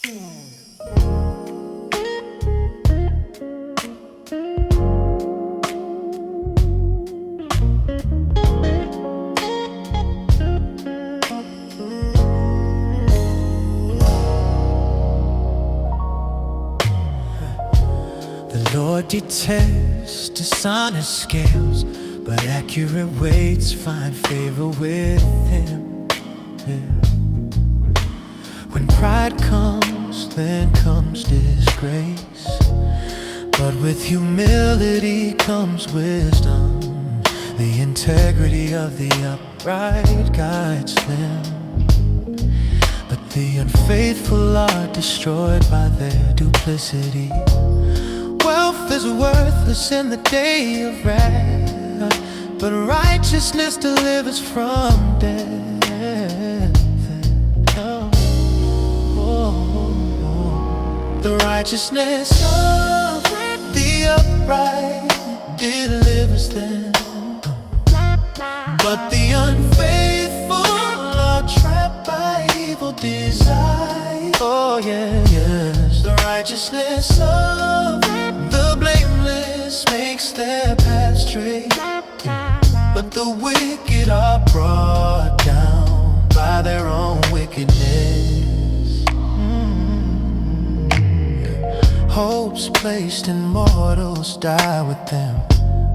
The Lord detests dishonest scales, but accurate weights find favor with Him. When pride comes, then comes disgrace, but with humility comes wisdom. The integrity of the upright guides them, but the unfaithful are destroyed by their duplicity. Wealth is worthless in the day of wrath, but righteousness delivers from death. The righteousness of the upright delivers them, but the unfaithful are trapped by evil desire. Oh yeah, yes. The righteousness of the blameless makes their path straight, but the wicked are brought down by their own wickedness. Hopes placed in mortals die with them.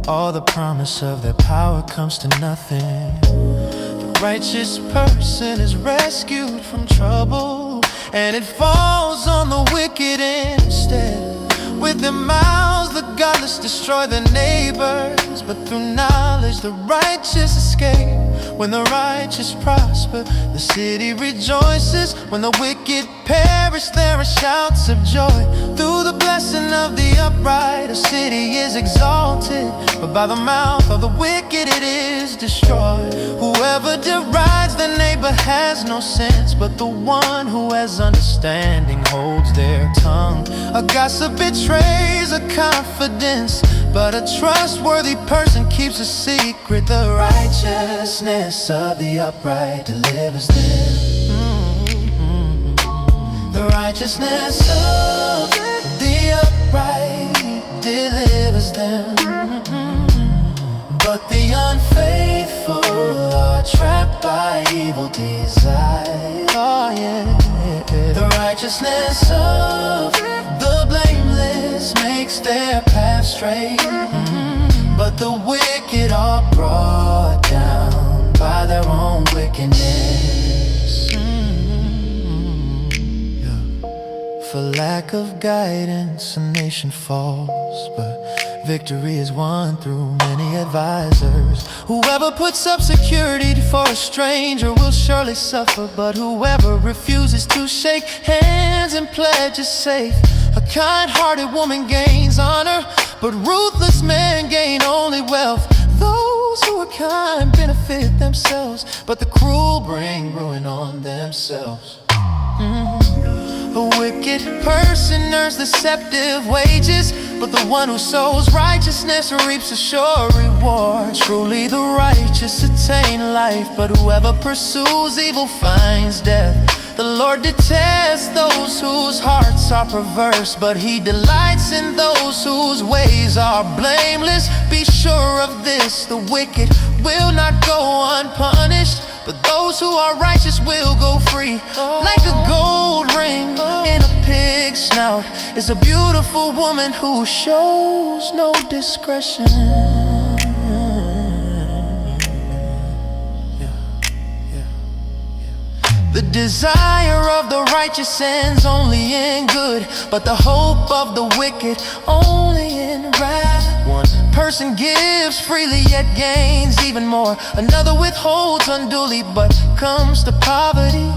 All the promise of their power comes to nothing. The righteous person is rescued from trouble, and it falls on the wicked instead. With their mouths the godless destroy their neighbors, but through knowledge the righteous escape. When the righteous prosper, the city rejoices. When the wicked perish, there are shouts of joy. Through the blessing of the upright, a city is exalted, but by the mouth of the wicked it is destroyed. Whoever derides their neighbor has no sense, but the one who has understanding holds their tongue. A gossip betrays a confidence, but a trustworthy person keeps a secret. The righteousness of the upright delivers them. The righteousness of the upright delivers them, but the unfaithful are trapped by evil desire. Oh yeah. The righteousness of the blameless makes their path straight, but the wicked are brought down by their own wickedness. For lack of guidance, a nation falls, but victory is won through many advisors. Whoever puts up security for a stranger will surely suffer, but whoever refuses to shake hands and pledge is safe. A kind-hearted woman gains honor, but ruthless men gain only wealth. Those who are kind benefit themselves, but the cruel bring ruin on themselves. A wicked person earns deceptive wages, but the one who sows righteousness reaps a sure reward. Truly the righteous attain life, but whoever pursues evil finds death. The Lord detests those whose hearts are perverse, but He delights in those whose ways are blameless. Be sure of this, the wicked will not go unpunished, but those who are righteous will go free. Like a gold ring in a pig's snout is a beautiful woman who shows no discretion. The desire of the righteous ends only in good, but the hope of the wicked only in wrath. One person gives freely yet gains even more. Another withholds unduly but comes to poverty.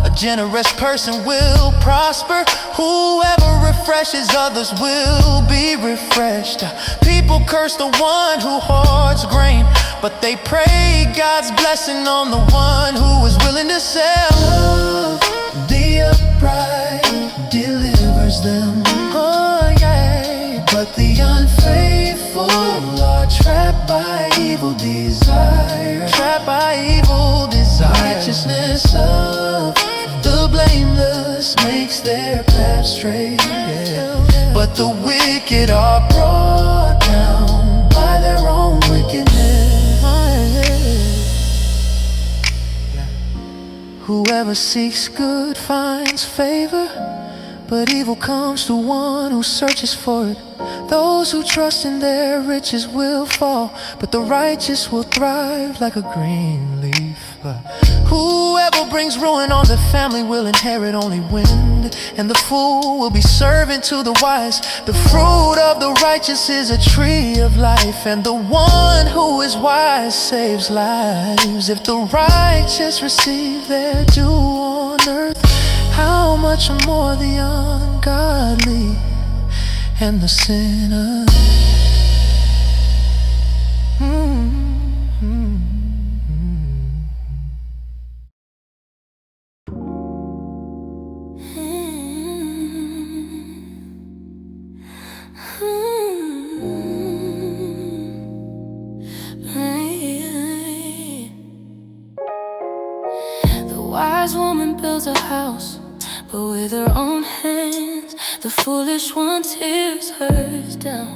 A generous person will prosper. Whoever refreshes others will be refreshed. People curse the one who hoards grain, but they pray God's blessing on the one who is willing to sell. The upright delivers them. Oh yeah. But the unfaithful are trapped by evil desire. Trapped by evil desire. The righteousness of the blameless makes makes their path straight, yeah. But the wicked are brought down by their own wickedness. Whoever seeks good finds favor, but evil comes to one who searches for it. Those who trust in their riches will fall, but the righteous will thrive like a green leaf. But whoever brings ruin on the family will inherit only wind, and the fool will be servant to the wise. The fruit of the righteous is a tree of life, and the one who is wise saves lives. If the righteous receive their due on earth, how much more the ungodly and the sinner. The wise woman builds a house, but with her own hands. The foolish one tears hers down.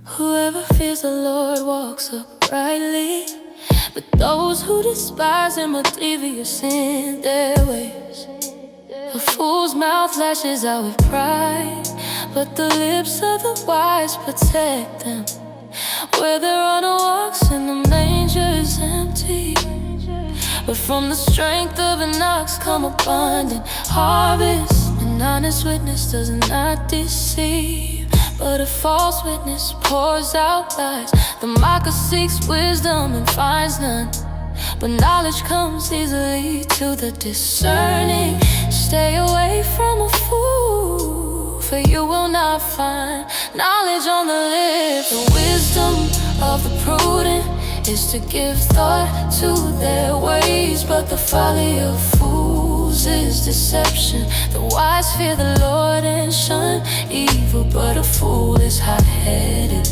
Whoever fears the Lord walks uprightly, but those who despise him are devious in their ways. A fool's mouth lashes out with pride, but the lips of the wise protect them. Where their honor walks and the manger is empty, but from the strength of an ox come abundant harvest. An honest witness does not deceive, but a false witness pours out lies. The mocker seeks wisdom and finds none, but knowledge comes easily to the discerning. Stay away from a fool, for you will not find knowledge on the lips. The wisdom of the prudent is to give thought to their ways, but the folly of fools is deception. The wise fear the Lord and shun evil, but a fool is hot-headed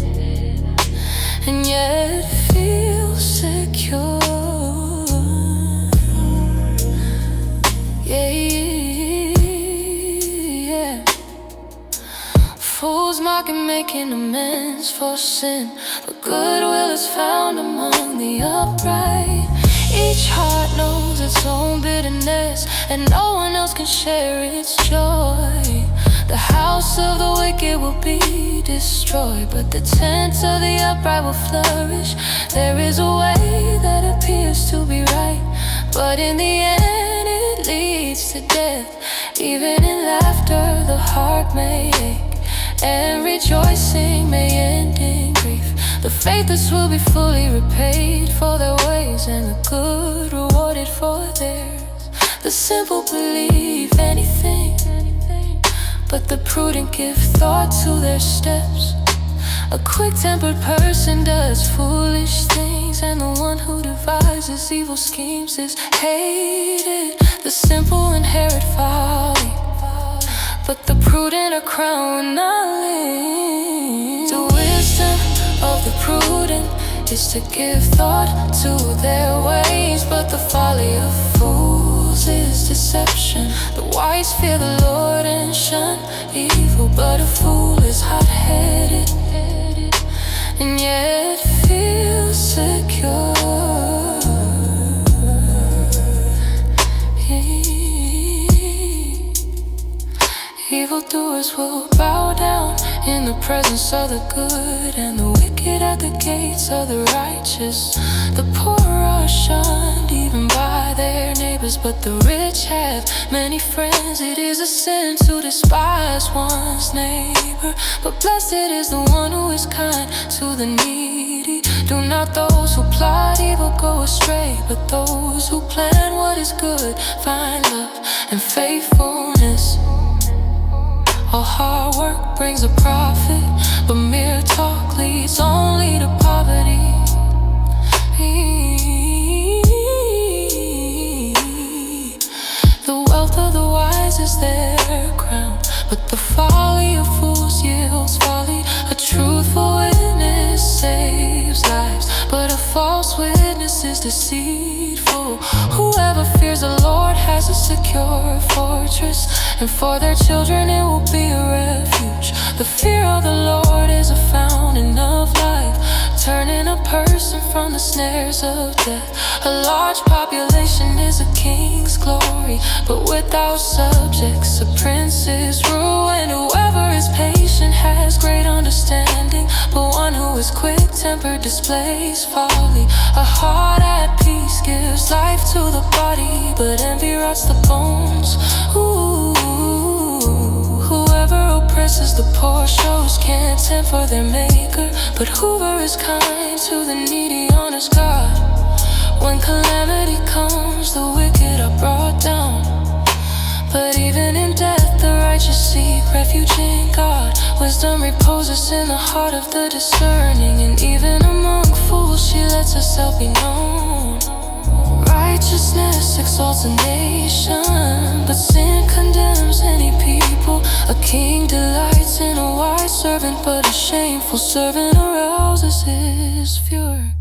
and yet feels secure. Yeah. Fools mock and making amends for sin, but goodwill is found among the upright. Each heart knows its own bitterness, and no one else can share its joy. The house of the wicked will be destroyed, but the tent of the upright will flourish. There is a way that appears to be right, but in the end it leads to death. Even in laughter the heart may ache, and rejoicing may end in grief. The faithless will be fully repaid for their ways, and the good rewarded for theirs. The simple believe anything, but the prudent give thought to their steps. A quick-tempered person does foolish things, and the one who devises evil schemes is hated. The simple inherit folly, but the prudent are crowned with knowledge. The wisdom of the prudent is to give thought to their ways, but the folly of fools is deception. The wise fear the Lord and shun evil, but a fool is hot-headed and yet feels secure. Evildoers will bow down in the presence of the good, and the wicked at the gates of the righteous. The poor are shunned even by their neighbors, but the rich have many friends. It is a sin to despise one's neighbor, but blessed is the one who is kind to the needy. Do not those who plot evil go astray, but those who plan what is good find love and faithfulness. All hard work brings a profit, but mere talk leads only to poverty. The wealth of the wise is their crown, but the folly of fools yields folly. A truthful witness saves lives, but a false witness is deceitful. Whoever fears the Lord has a secure fortune, fortress, and for their children it will be a refuge. The fear of the Lord is a fountain of life, turning a person from the snares of death. A large population is a king's glory, but without subjects a prince is ruined. Whoever is patient has great understanding, but one who is quick-tempered displays folly. A heart at peace gives life to the body, but envy rots the bones. Ooh, whoever oppresses the poor shows contempt for their maker, but whoever is kind to the needy honors God. When calamity comes, the wicked are brought down, but even in death the righteous seek refuge in God. Wisdom reposes in the heart of the discerning, and even among fools she lets herself be known. Righteousness exalts a nation, but sin condemns any people. A king delights in a wise servant, but a shameful servant arouses his fury.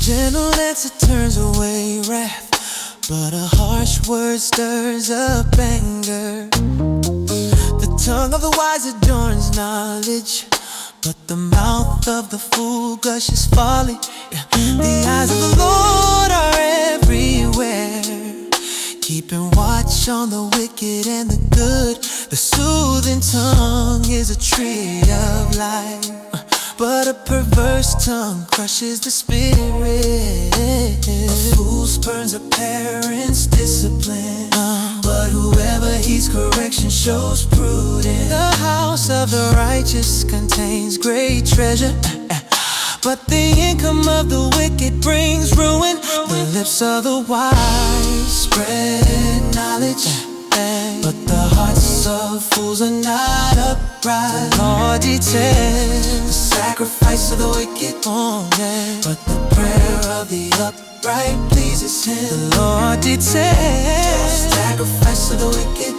Gentle answer turns away wrath, but a harsh word stirs up anger. The tongue of the wise adorns knowledge, but the mouth of the fool gushes folly. The eyes of the Lord are everywhere, keeping watch on the wicked and the good. The soothing tongue is a tree of life, but a perverse tongue crushes the spirit. A fool spurns a parent's discipline, but whoever heeds correction shows prudence. The house of the righteous contains great treasure, but the income of the wicked brings ruin. The lips of the wise spread knowledge, but the hearts of fools are not upright. The Lord detests the sacrifice of the wicked, but the prayer of the upright pleases him. The Lord detests the sacrifice of the wicked,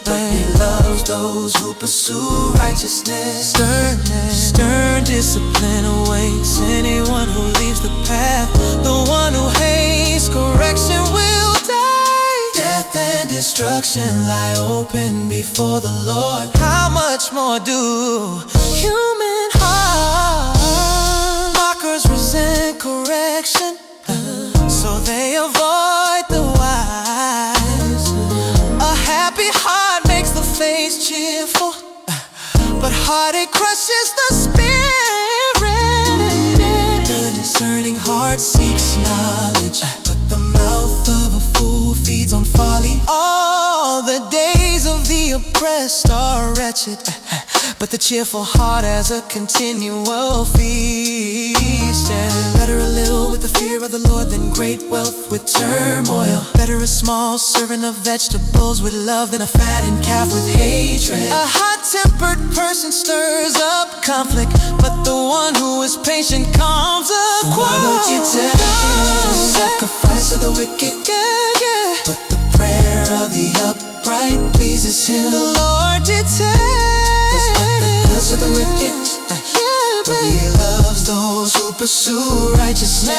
but he loves those who pursue righteousness. Stern discipline awaits anyone who leaves the path. The one who hates correction will die. Death and destruction lie open before the Lord. How much more do human hearts? Mockers resent correction, so they avoid the wise. A happy heart makes the face cheerful, but heartache crushes the spirit. The discerning heart seeks knowledge, but the mouth of a fool feeds on folly. All the days of the oppressed are wretched, but the cheerful heart has a continual feast. Better a little with the fear of the Lord than great wealth with turmoil. Better a small serving of vegetables with love than a fattened calf with hatred. A hot-tempered person stirs up conflict, but the one who is patient calms a quarrel. The sacrifice of the wicked, but the prayer of the upright pleases him. The Lord detests the of the wicked, but he loves those who pursue righteousness.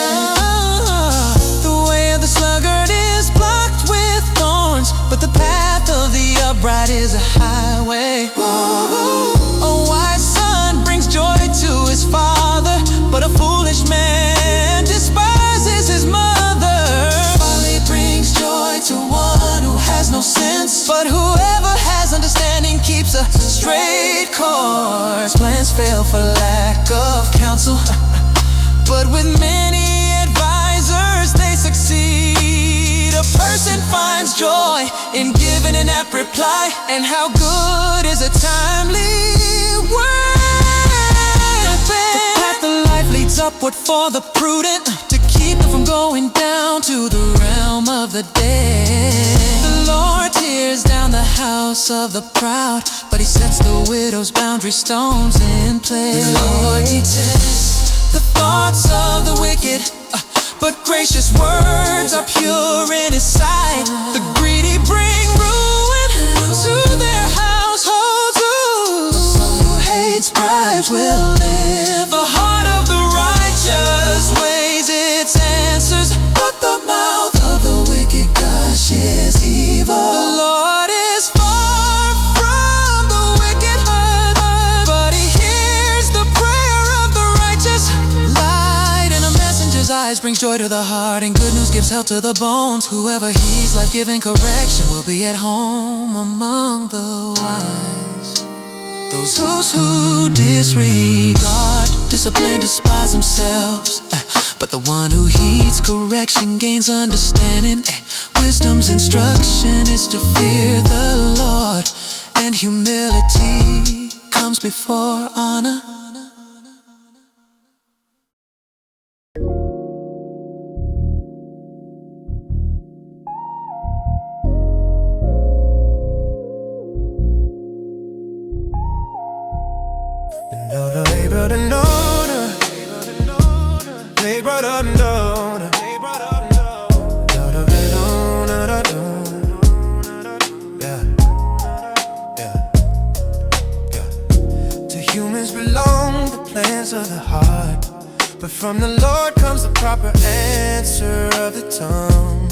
The way of the sluggard is blocked with thorns, but the path of the upright is a highway. A wise son brings joy to his father, but a foolish man despises his mother. Folly brings joy to one who has no sense, but whoever has understanding keeps a straight course. Plans fail for lack of counsel, but with many advisors they succeed. A person finds joy in giving an apt reply, and how good is a timely word. The path of life leads upward for the prudent, to keep them from going down to the realm of the dead. The Lord hears tears down the house of the proud, but he sets the widow's boundary stones in place. The Lord detests the thoughts of the wicked, but gracious words are pure in his sight. The greedy bring ruin to their households. Someone who hates bribes will live. The heart of the righteous weighs its answers, but the mouth of the wicked gushes evil. The Lord is far from the wicked, but he hears the prayer of the righteous. Light in a messenger's eyes brings joy to the heart, and good news gives help to the bones. Whoever heeds life-giving correction will be at home among the wise. Those who disregard discipline despise themselves, but the one who heeds correction gains understanding. Wisdom's instruction is to fear the Lord, and humility comes before honor. To humans belong the plans of the heart, but from the Lord comes the proper answer of the tongue.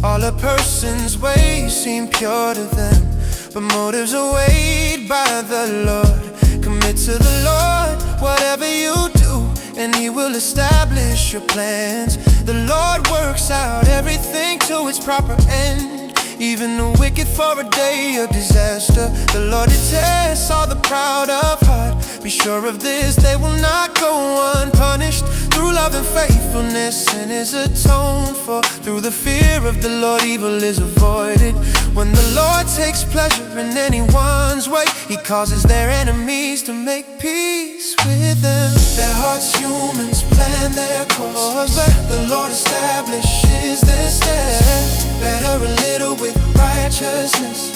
All a person's ways seem pure to them, but motives are weighed by the Lord. Commit to the Lord whatever you do, and he will establish your plans. The Lord works out everything to its proper end, even the wicked for a day of disaster. The Lord detests all the proud of heart. Be sure of this, they will not go unpunished. Through love and faithfulness, sin is atoned for. Through the fear of the Lord, evil is avoided. When the Lord takes pleasure in anyone's way, he causes their enemies to make peace with them. Their hearts humans plan their course, but the Lord establishes their steps. Better a little with righteousness,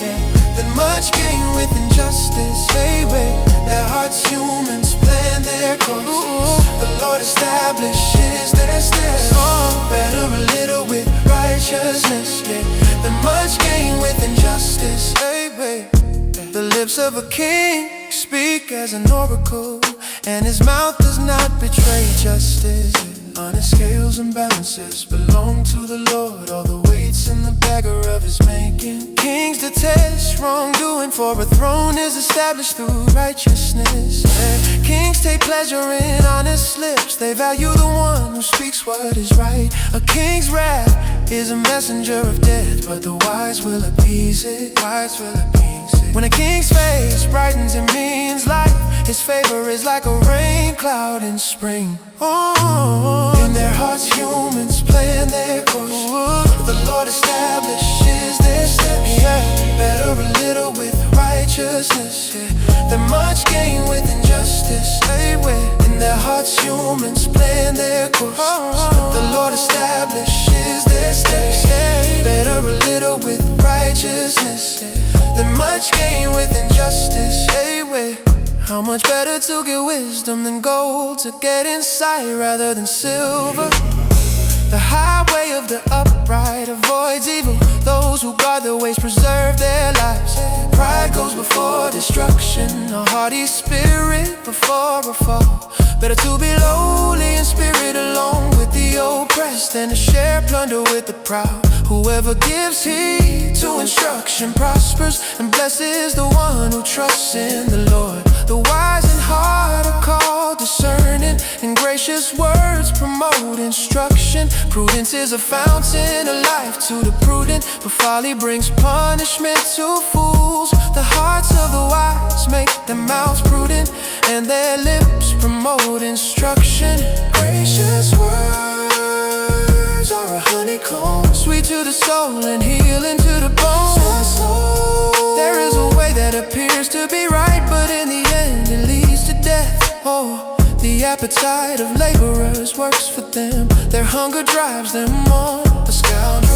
than much gain with injustice. Their hearts humans plan their course, the Lord establishes their steps. Better a little with righteousness, than much gain with injustice. The lips of a king speak as an oracle, and his mouth does not betray justice. Honest scales and balances belong to the Lord. All the weights in the bagger of his making. Kings detest wrongdoing, for a throne is established through righteousness. Kings take pleasure in honest lips. They value the one who speaks what is right. A king's wrath is a messenger of death, but the wise will appease it. When a king's face brightens, it means life. His favor is like a rain cloud in spring. In their hearts humans plan their course, the Lord establishes their steps. Better a little with righteousness, than much gain with injustice. In their hearts humans plan their course, the Lord establishes their steps. Better a little with righteousness, than much gain with injustice. How much better to get wisdom than gold, to get insight rather than silver. The highway of the upright avoids evil. Those who guard their ways preserve their lives. Pride goes before destruction, a haughty spirit before a fall. Better to be lowly in spirit alone with the oppressed, than to share plunder with the proud. Whoever gives heed to instruction prospers, and blessed is the one who trusts in the Lord. The wise in heart are called discerning, and gracious words promote instruction. Prudence is a fountain of life to the prudent, but folly brings punishment to fools. The hearts of the wise make their mouths prudent, and their lips promote instruction. Gracious words are a honeycomb, sweet to the soul and healing to the bones. There is a way that appears to be right, but in the end it leads to death. The appetite of laborers works for them. Their hunger drives them on.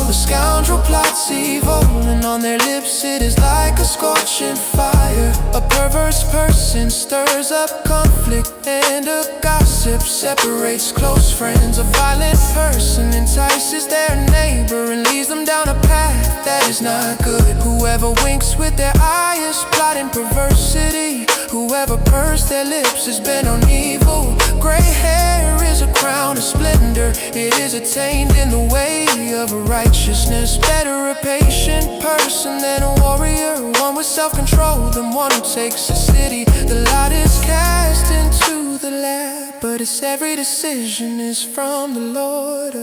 A scoundrel who plots evil, and on their lips it is like a scorching fire. A perverse person stirs up conflict, and a gossip separates close friends. A violent person entices their neighbor and leads them down a path that is not good. Whoever winks with their eye is plotting perversity. Whoever pursed their lips is bent on evil. Gray hair is a crown of splendor, it is attained in the way of righteousness. Better a patient person than a warrior, one with self-control than one who takes a city. The lot is cast into the lap, but its every decision is from the Lord.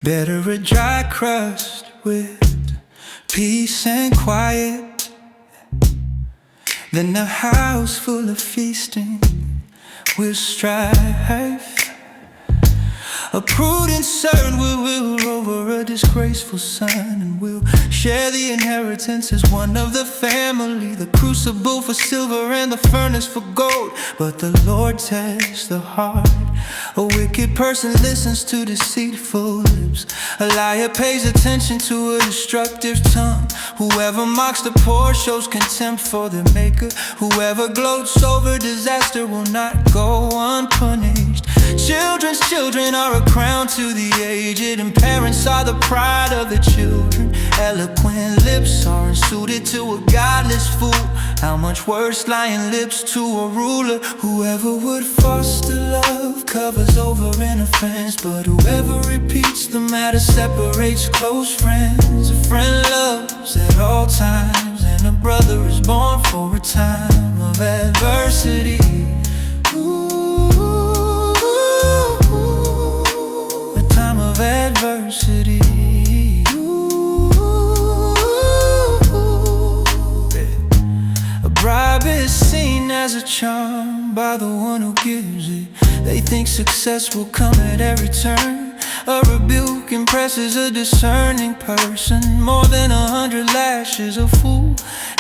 Better a dry crust with peace and quiet than a house full of feasting with strife. A prudent servant will rule over a disgraceful son, and will share the inheritance as one of the family. The crucible for silver and the furnace for gold, but the Lord tests the heart. A wicked person listens to deceitful lips. A liar pays attention to a destructive tongue. Whoever mocks the poor shows contempt for their maker. Whoever gloats over disaster will not go unpunished. Children's children are a crown to the aged, and parents are the pride of the children. Eloquent lips are unsuited to a godless fool. How much worse lying lips to a ruler. Whoever would foster love covers over an offense, but whoever repeats the matter separates close friends. A friend loves at all times, and a brother is born for a time of adversity. Adversity. A bribe is seen as a charm by the one who gives it. They think success will come at every turn. A rebuke impresses a discerning person. More than 100 lashes a fool.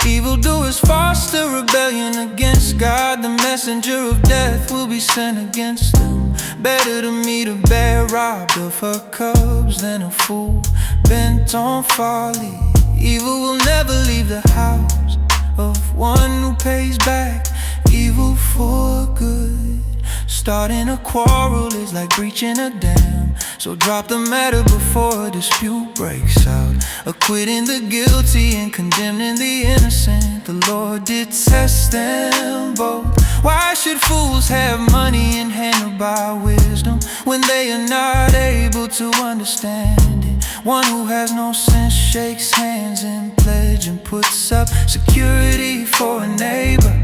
Evildoers foster rebellion against God. The messenger of death will be sent against them. Better to meet a bear robbed of her cubs than a fool bent on folly. Evil will never leave the house of one who pays back evil for good. Starting a quarrel is like breaching a dam, so drop the matter before a dispute breaks out. Acquitting the guilty and condemning the innocent, the Lord detests them both. Why should fools have money and handled by wisdom when they are not able to understand it? One who has no sense shakes hands in pledge and puts up security for a neighbor.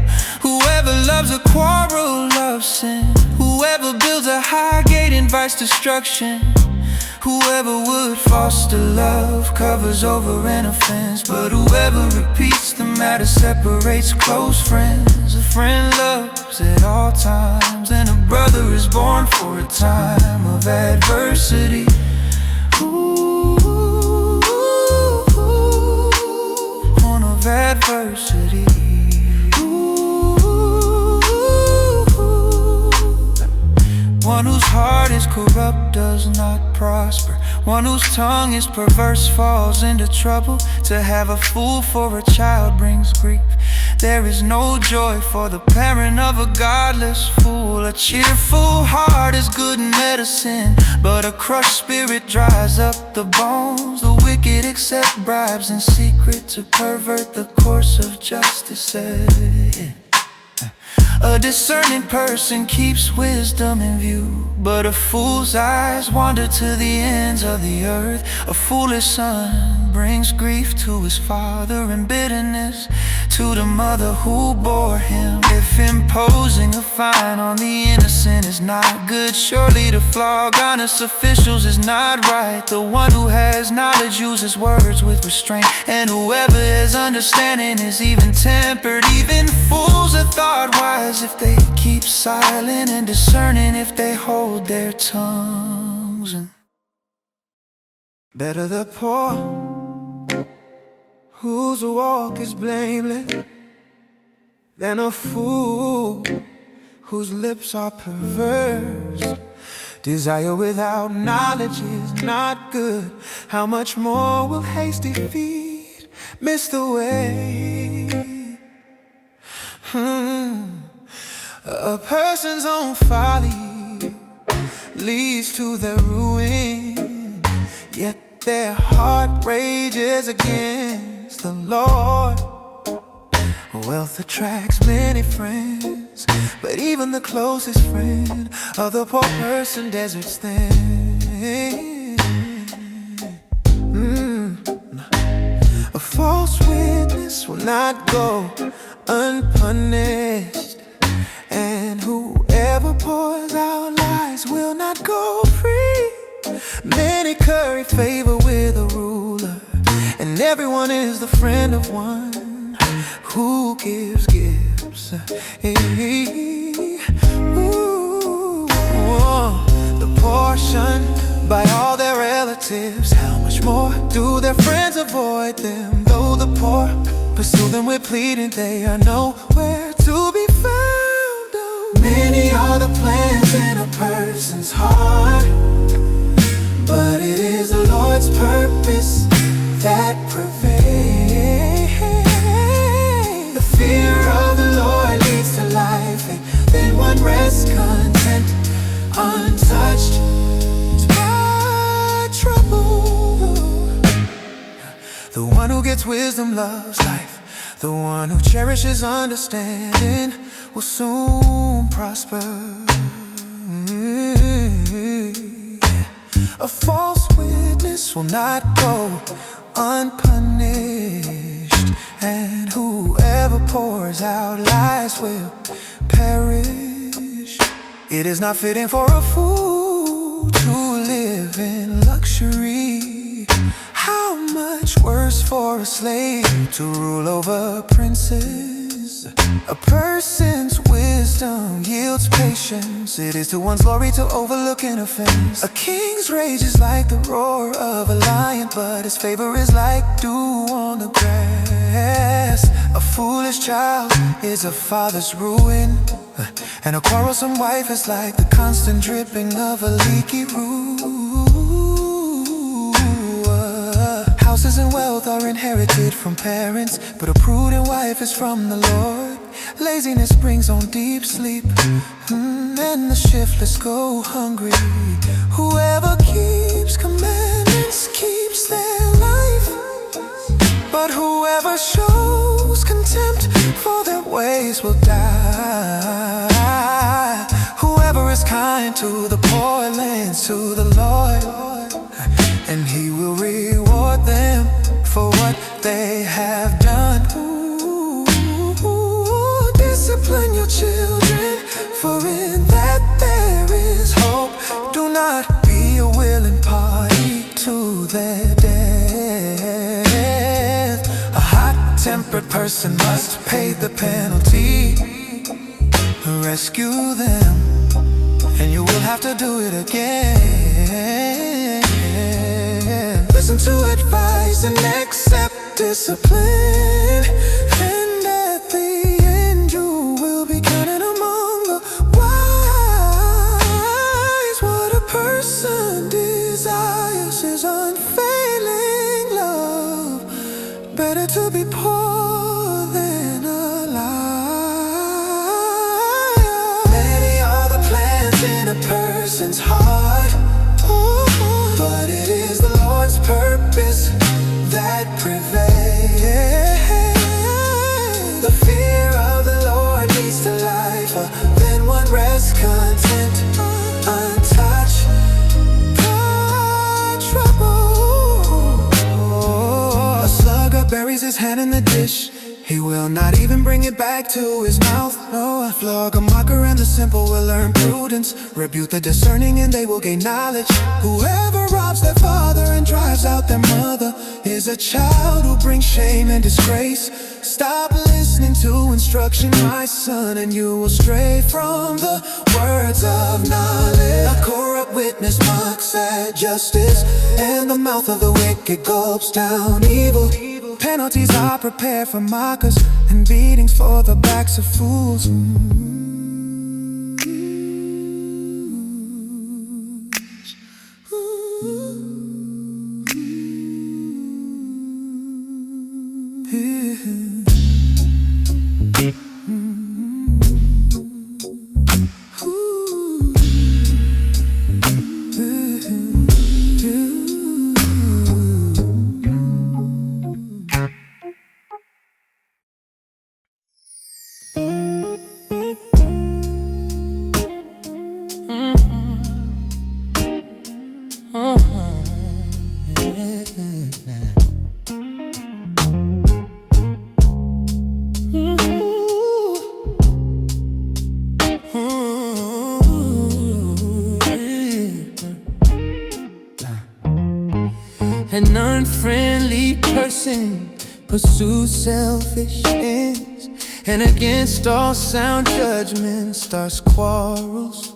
Whoever loves a quarrel loves sin. Whoever builds a high gate invites destruction. Whoever would foster love covers over an offense, but whoever repeats the matter separates close friends. A friend loves at all times, and a brother is born for a time of adversity. Born of adversity. One whose heart is corrupt does not prosper. One whose tongue is perverse falls into trouble. To have a fool for a child brings grief. There is no joy for the parent of a godless fool. A cheerful heart is good medicine, but a crushed spirit dries up the bones. The wicked accept bribes in secret to pervert the course of justice. A discerning person keeps wisdom in view, but a fool's eyes wander to the ends of the earth. A foolish son brings grief to his father and bitterness to the mother who bore him. If If imposing a fine on the innocent is not good, surely to flog honest officials is not right. The one who has knowledge uses words with restraint, and whoever has understanding is even tempered. Even fools are thought wise if they keep silent, and discerning if they hold their tongues. And better the poor whose walk is blameless than a fool whose lips are perverse. Desire without knowledge is not good. How much more will hasty feet miss the way? A person's own folly leads to their ruin, yet their heart rages against the Lord. Wealth attracts many friends, but even the closest friend of the poor person deserts them. A false witness will not go unpunished, and whoever pours out lies will not go free. Many curry favor with a ruler, and everyone is the friend of one who gives gifts. The poor shunned by all their relatives, how much more do their friends avoid them? Though the poor pursue them with pleading, they are nowhere to be found. Oh, many are the plans in a person's heart, but it is the Lord's purpose that prevails. The fear of the Lord leads to life, and then one rests content, untouched by trouble. The one who gets wisdom loves life. The one who cherishes understanding will soon prosper. A false witness will not go unpunished, and whoever pours out lies will perish. It is not fitting for a fool to live in luxury. How much worse for a slave to rule over princes? A person's wisdom yields patience. It is to one's glory to overlook an offense. A king's rage is like the roar of a lion, but his favor is like dew on the grass. A foolish child is a father's ruin, and a quarrelsome wife is like the constant dripping of a leaky roof. Houses and wealth are inherited from parents, but a prudent wife is from the Lord. Laziness brings on deep sleep, and the shiftless go hungry. Whoever keeps commandments keeps their life, but whoever shows contempt for their ways will die. Whoever is kind to the poor lends to the Lord, and He will reward them for what they have done. Discipline your children, for in that there is hope. Do not be a willing party to their death. A hot-tempered person must pay the penalty. Rescue them, and you will have to do it again. Listen to advice and accept discipline, and at the end you will be counted among the wise. What a person desires is unfailing love. Better to be poor than alive. Many are the plans in a person's heart, but it is the Lord's purpose that prevails. The fear of the Lord leads to life, then one rests content, untouched by trouble. A sluggard buries his hand in the dish, he will not even bring it back to his mouth. No. Flog a mocker and the simple will learn prudence. Rebuke the discerning and they will gain knowledge. Whoever robs their father and drives out their mother is a child who brings shame and disgrace. Stop listening to instruction, my son, and you will stray from the words of knowledge. A corrupt witness mocks at justice, and the mouth of the wicked gulps down evil. Penalties are prepared for mockers, and beatings for the backs of fools. An unfriendly person pursues selfish ends, and against all sound judgment starts quarrels.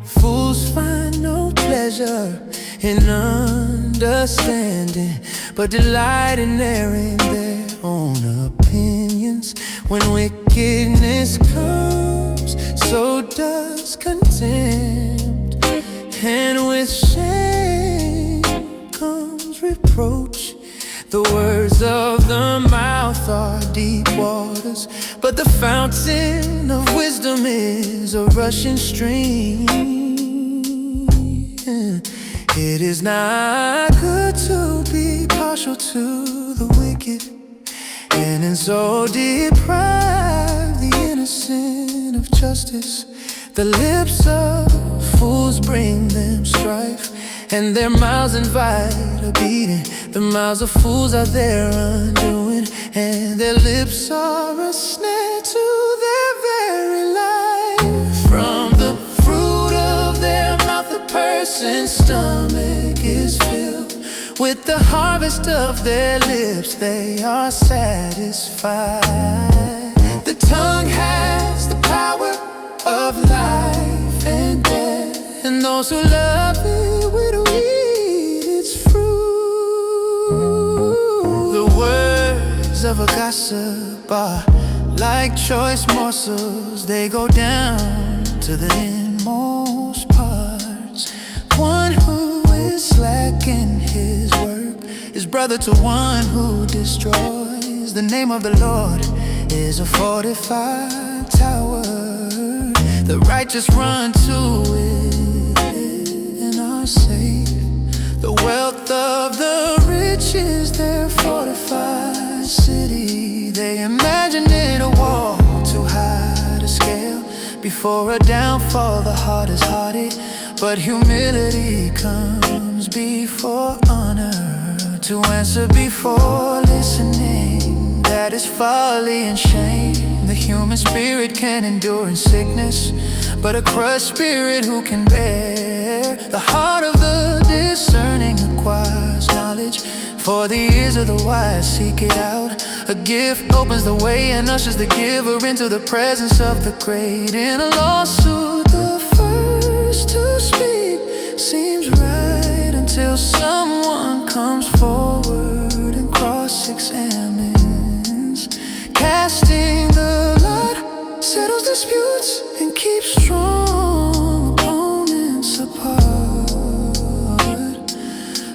Fools find no pleasure in understanding, but delight in airing their own opinions. When wickedness comes, so does contempt, and with shame comes reproach. The words of the mouth are deep waters, but the fountain of wisdom is a rushing stream. It is not good to be partial to the wicked, and in so deprive the innocent of justice. The lips of fools bring them strife, and their mouths invite a beating. The mouths of fools are their undoing, and their lips are a snare to their very life. From the fruit of their mouth a person's stomach is filled. With the harvest of their lips they are satisfied. The tongue has the power of life and death, and those who love it will eat its fruit. The words of a gossip are like choice morsels, they go down to the inmost parts. One who is slack in his work is brother to one who destroys. The name of the Lord is a fortified tower. The righteous run to it and are safe. The wealth of the rich is their fortified city. They imagine it a wall too high to scale. Before a downfall the heart is hearted, but humility comes before honor. To answer before listening, that is folly and shame. The human spirit can endure in sickness, but a crushed spirit who can bear? The heart of the discerning acquires knowledge, for the ears of the wise seek it out. A gift opens the way and ushers the giver into the presence of the great. In a lawsuit, the first to speak seems right until someone comes forward and cross-examines. Casting the lot settles disputes and keeps strong opponents apart.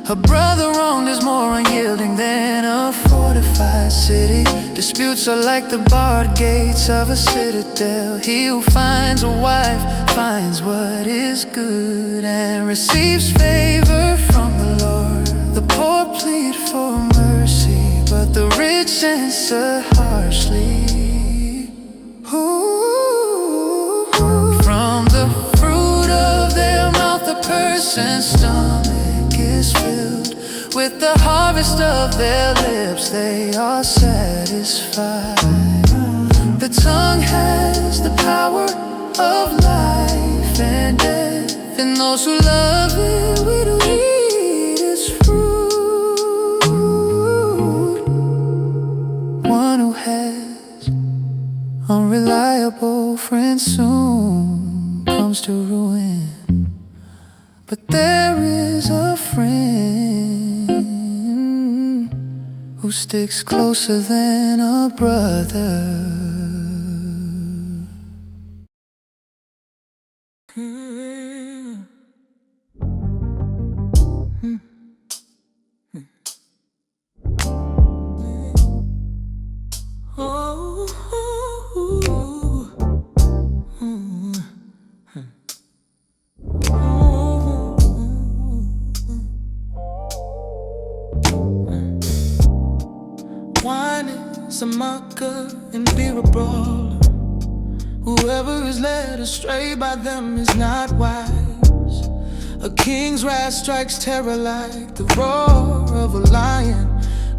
A brother wronged is more unyielding than a fortified city. Disputes are like the barred gates of a citadel. He who finds a wife finds what is good and receives favor from the Lord. The poor plead for mercy, but the rich answer harshly. From the fruit of their mouth a person's stomach is filled. With the harvest of their lips they are satisfied. The tongue has the power of life and death, and those who love it will eat its fruit. One who has unreliable friends soon comes to ruin, but there is a friend who sticks closer than a brother. Wine is a mocker and beer a brawler. Whoever is led astray by them is not wise. A king's wrath strikes terror like the roar of a lion.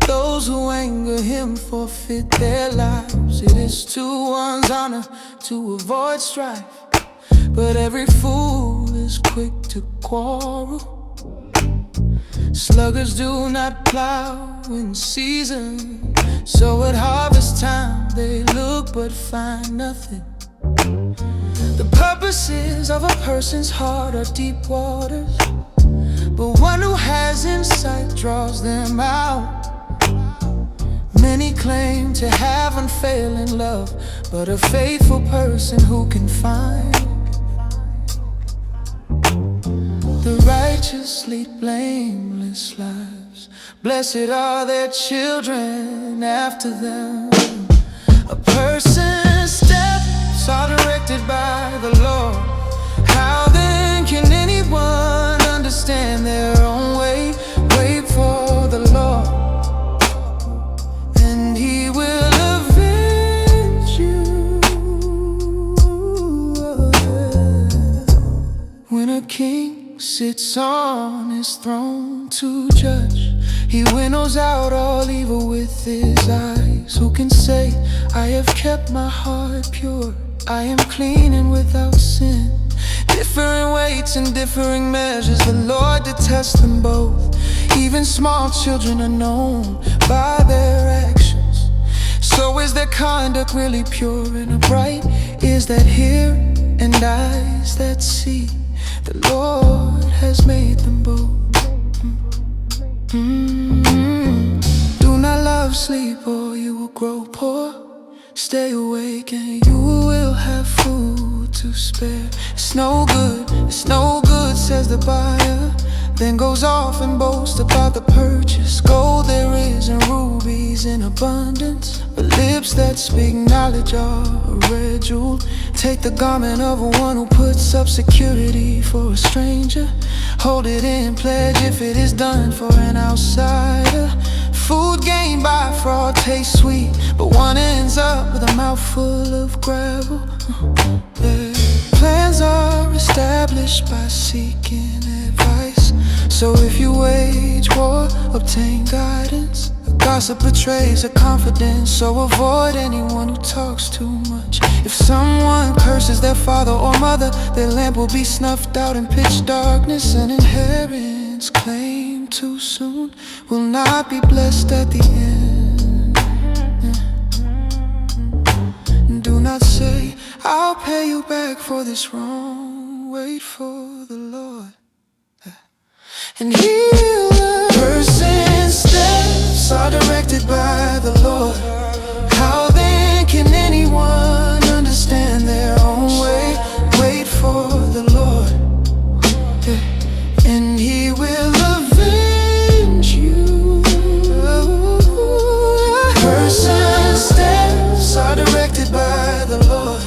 Those who anger him forfeit their lives. It is to one's honor to avoid strife, but every fool is quick to quarrel. Sluggers do not plow in season, so at harvest time they look but find nothing. The purposes of a person's heart are deep waters, but one who has insight draws them out. Many claim to have unfailing love, but a faithful person who can find? The righteous lead blameless lives. Blessed are their children after them. A person's steps are directed by the Lord. How then can anyone understand their own way? Wait for the Lord, and He will avenge you. When a king sits on his throne to judge, he winnows out all evil with his eyes. Who can say, I have kept my heart pure, I am clean and without sin? Different weights and differing measures, the Lord detests them both. Even small children are known by their actions. So is their conduct really pure and upright? Is that hear and eyes that see? The Lord has made them both. Do not love sleep or you will grow poor. Stay awake and you will have food to spare. It's no good, says the buyer, then goes off and boasts about the purchase. Gold there is and rubies in abundance, but lips that speak knowledge are a red jewel. Take the garment of one who puts up security for a stranger. Hold it in pledge if it is done for an outsider. Food gained by fraud tastes sweet, but one ends up with a mouthful of gravel. Their plans are established by seeking advice. So if you wage war, obtain guidance. Gossip betrays a confidence, so avoid anyone who talks too much. If someone curses their father or mother, their lamp will be snuffed out in pitch darkness. An inheritance claimed too soon will not be blessed at the end. Do not say, I'll pay you back for this wrong. Wait for the Lord, and He'll person's steps are directed by the Lord. How then can anyone understand their own way? Wait for the Lord, and He will avenge you. Person's steps are directed by the Lord.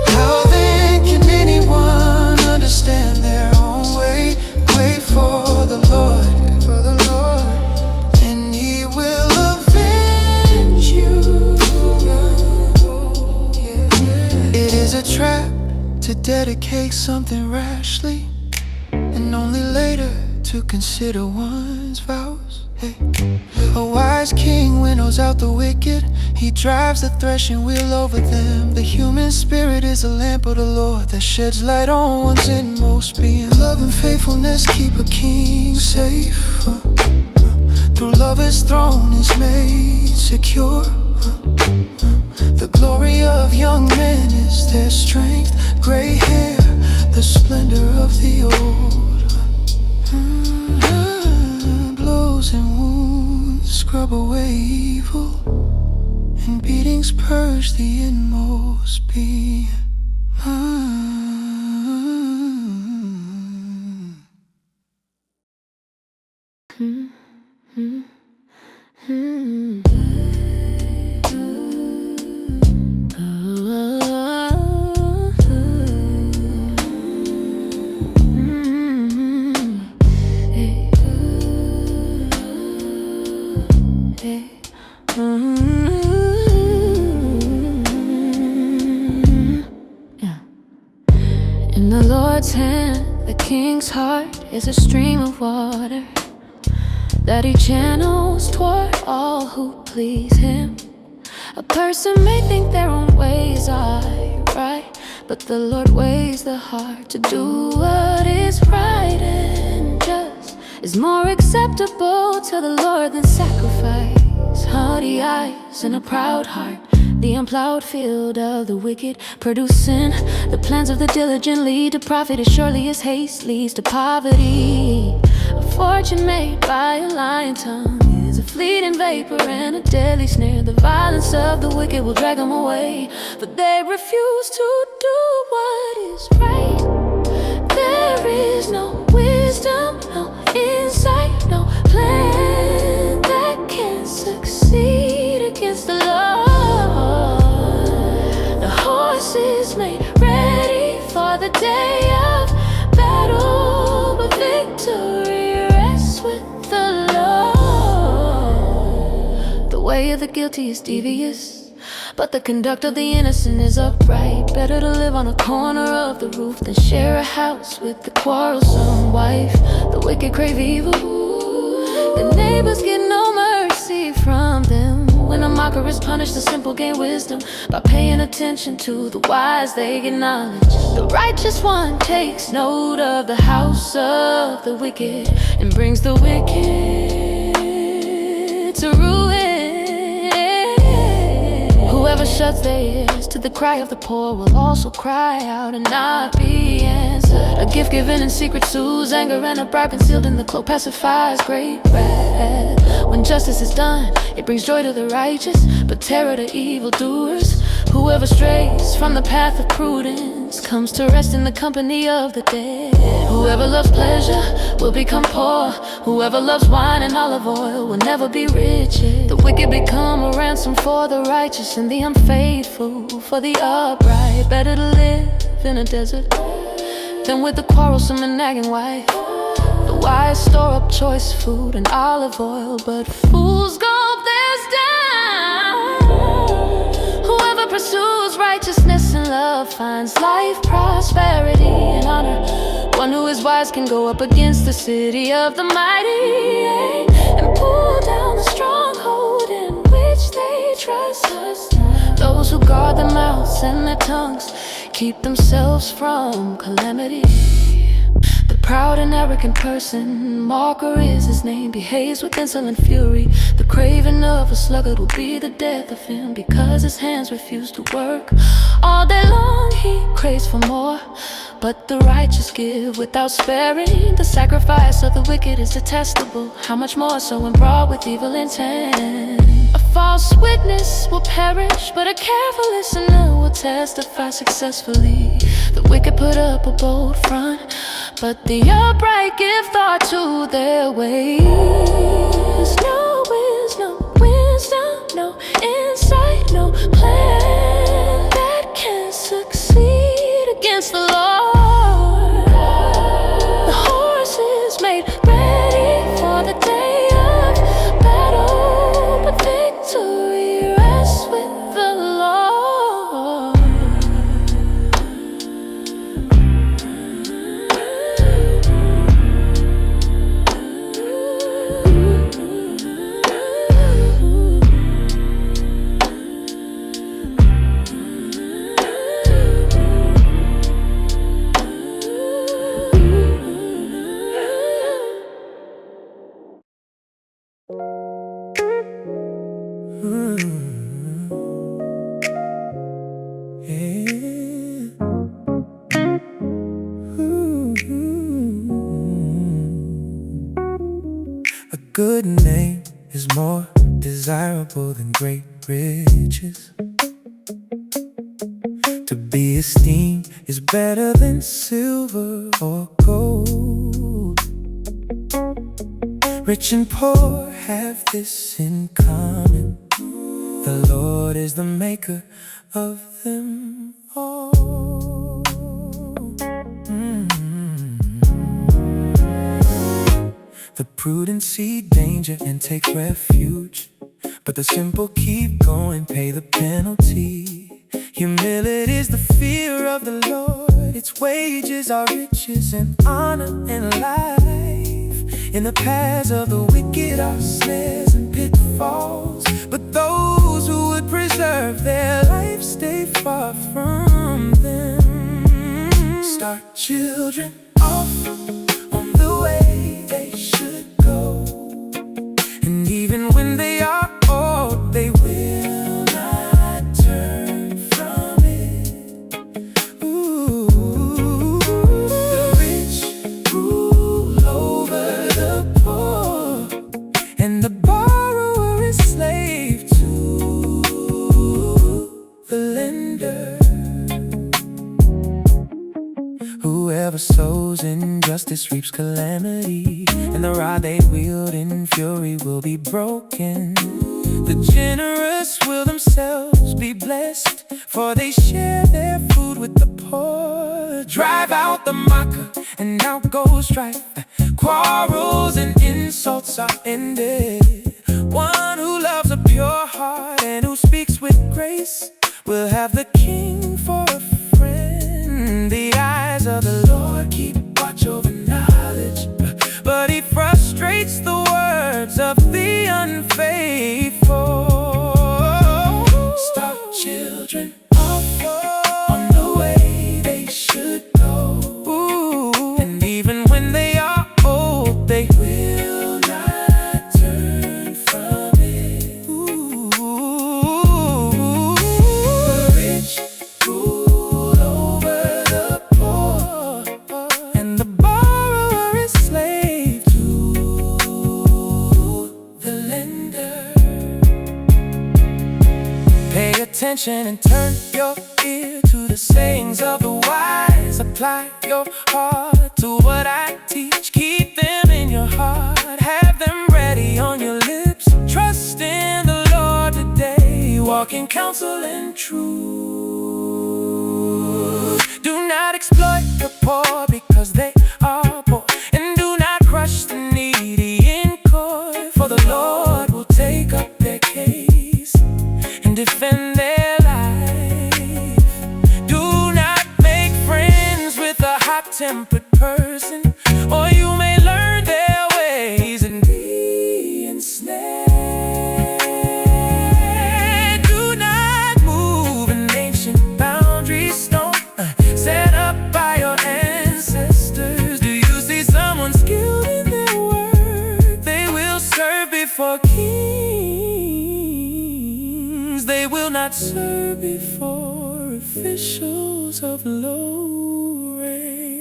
How then can anyone understand their own way? Wait for the Lord, and He will avenge you. It is a trap to dedicate something rashly, and only later to consider one's vows. Hey. A wise king winnows out the wicked. He drives the threshing wheel over them. The human spirit is a lamp of the Lord that sheds light on one's inmost being. Love and faithfulness keep a king safe. Through love his throne is made secure. The glory of young men is their strength. Gray hair, the splendor of the old. Blows and wounds scrub away evil, and beatings purge the inmost being. In the Lord's hand, the king's heart is a stream of water that he channels toward all who please him. A person may think their own ways are right, but the Lord weighs the heart. To do what is right and just is more acceptable to the Lord than sacrifice. Haughty eyes and a proud heart, the unplowed field of the wicked, producing the plans of the diligent lead to profit as surely as haste leads to poverty. A fortune made by a lying tongue is a fleeting vapor and a deadly snare. The violence of the wicked will drag them away, but they refuse to do what is right. There is no wisdom, no insight, no plan that can succeed against the Lord. The horse is made ready for the day of battle, but victory rests with the Lord. The way of the guilty is devious, but the conduct of the innocent is upright. Better to live on a corner of the roof than share a house with the quarrelsome wife. The wicked crave evil, the neighbors get no mercy from them. When a mocker is punished, the simple gain wisdom. By paying attention to the wise, they get knowledge. The righteous one takes note of the house of the wicked and brings the wicked to ruin. Whoever shuts their ears to the cry of the poor will also cry out and not be answered. A gift given in secret soothes anger, and a bribe concealed in the cloak pacifies great wrath. When justice is done, it brings joy to the righteous, but terror to evildoers. Whoever strays from the path of prudence comes to rest in the company of the dead. Whoever loves pleasure will become poor. Whoever loves wine and olive oil will never be rich. The wicked become a ransom for the righteous, and the unfaithful for the upright. Better to live in a desert than with the quarrelsome and nagging wife. The wise store up choice food and olive oil, but fools gulp theirs down. Whoever pursues righteousness and love finds life, prosperity, and honor. One who is wise can go up against the city of the mighty and pull down the stronghold in which they trust. Those who guard their mouths and their tongues keep themselves from calamity. The proud and arrogant person, mocker is his name, behaves with insolent fury. The craving of a sluggard will be the death of him, because his hands refuse to work. All day long he craves for more, but the righteous give without sparing. The sacrifice of the wicked is detestable, how much more so when brought with evil intent. A false witness will perish, but a careful listener will testify successfully. The wicked put up a bold front, but the upright give thought to their ways. No wisdom, no insight, no plan that can succeed against the Lord. The horse is made ready for the day of battle, but victory rests with the Lord. name is more desirable than great riches. To be esteemed is better than silver or gold. Rich and poor have this in common: the Lord is the maker of them all. The prudent see danger and take refuge, but the simple keep going, pay the penalty. Humility is the fear of the Lord. Its wages are riches and honor and life. In the paths of the wicked are snares and pitfalls, but those who would preserve their life stay far from them. Start children off on the way they should go, and even when they are old, they will not turn from it. Ooh, the rich rule over the poor, and the borrower is slave to the lender. Whoever sows injustice reaps calamity, and the rod they wield in fury will be broken. The generous will themselves be blessed, for they share their food with the poor. Drive out the mocker, and out goes strife. Quarrels and insults are ended. One who loves a pure heart and who speaks with grace will have the king for a friend. The eyes of the Lord keep watch over knowledge, but he frustrates the words of the unfaithful. Start children off on the way they should go, and even when they are old, they will not turn from it. The rich rule over the poor, and the borrower is slave to the lender. Pay attention and turn your ear to the sayings of the wise. Apply your heart to what I teach. Keep them in your heart, have them ready on your lips. Trust in the Lord today, walk in counsel and truth. Do not exploit the poor because they are poor, and do not crush the needy in court, for the Lord will take up their case and defend their life. Do not make friends with a hot-tempered person, or you may learn their ways and be ensnared. Do not move an ancient boundary stone set up by your ancestors. Do you see someone skilled in their work? They will serve before kings. They will not serve before officials of low rank.